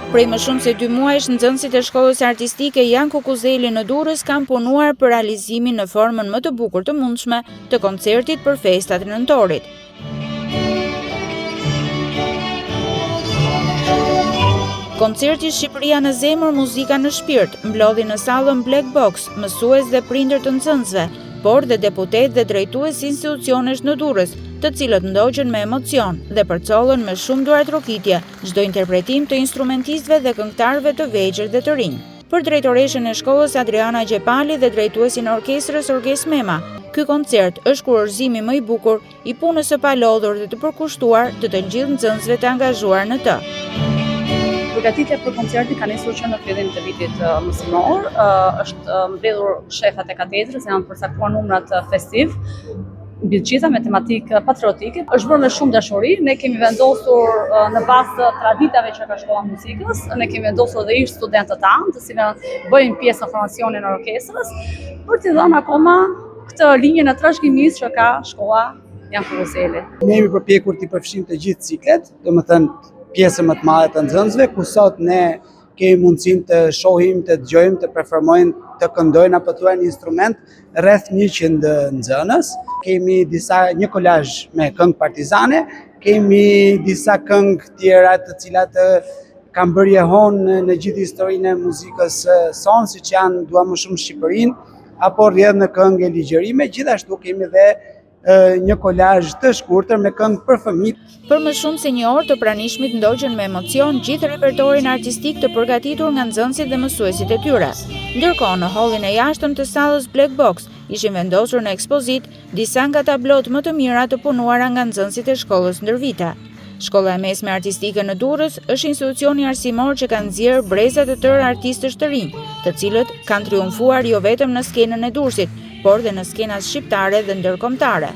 Prej më shumë se 2 muajsh, nxënësit e shkollës artistike Jan Kukuzeli në Durrës kanë punuar për realizimin në formën më të bukur të mundshme të koncertit për festat e nëntorit. Koncerti Shqipëria në zemër, muzika në shpirt mblodhi në sallën Black Box mësues dhe prindër të nxënësve, por dhe deputet dhe drejtues institucionesh në Durrës, të cilët ndoqën me emocion dhe përcollën me shumë duartrokitje çdo interpretim të instrumentistëve dhe këngëtarëve të vegjël dhe të rinj. Për drejtoreshën e shkollës Adriana Gjepali dhe drejtuesin e orkestrës Orges Mema, ky koncert është kurorëzimi më i bukur i punës së palodhur dhe të përkushtuar të gjithë nxënësve të angazhuar në të. Përgatitja për koncertin ka nisur që në fillim të vitit mësimor, është mbledhur shefat e katedrës, janë përcaktuar numrat festiv, mbi të gjitha me tematikë patriotike. Është bërë me shumë dashuri, ne kemi vendosur në bazë të traditave që ka shkolla muzikës, ne kemi vendosur dhe ish studentët tanë, të cilët bëjnë pjesë në formacionin e orkestrës, për t'i dhënë akoma këtë linjë në trashëgimisë që ka shkolla Jan Kukuzeli. Ne jemi përpjekur t'i përfshijmë të gjithë ciklet, domethënë pjesën më të madhe të nxënësve, ku sot ne kemi mundësinë të shohim, të dëgjojmë, të performojnë, të këndojnë apo të luajnë instrument rreth 100 nxënës. Kemi një kolazh me këngë partizane, kemi disa këngë tjera të cilat kanë bërë jehon në gjithë historinë e muzikës sonë, siç janë Dua më shumë Shqipërinë apo Rrjedh në këngë e ligjërime. Gjithashtu kemi dhe një kolazh të shkurtër me këngë për fëmijë. Për më shumë se 1 orë të pranishmit ndoqën me emocion gjithë repertorin artistik të përgatitur nga nxënësit dhe mësuesit e tyre. Ndërkohë, në hallin e jashtëm të sallës Black Box ishin vendosur në ekspozit disa nga tablot më të mira të punuara nga nxënësit e shkollës ndër vite. Shkolla e mesme artistike në Durrës është institucioni arsimor që ka nxjerrë breza të tërë artistësh të rinj, të cilët kanë triumfuar jo vetëm në skenën e Durrësit, por dhe në skenat shqiptare dhe ndërkombëtare.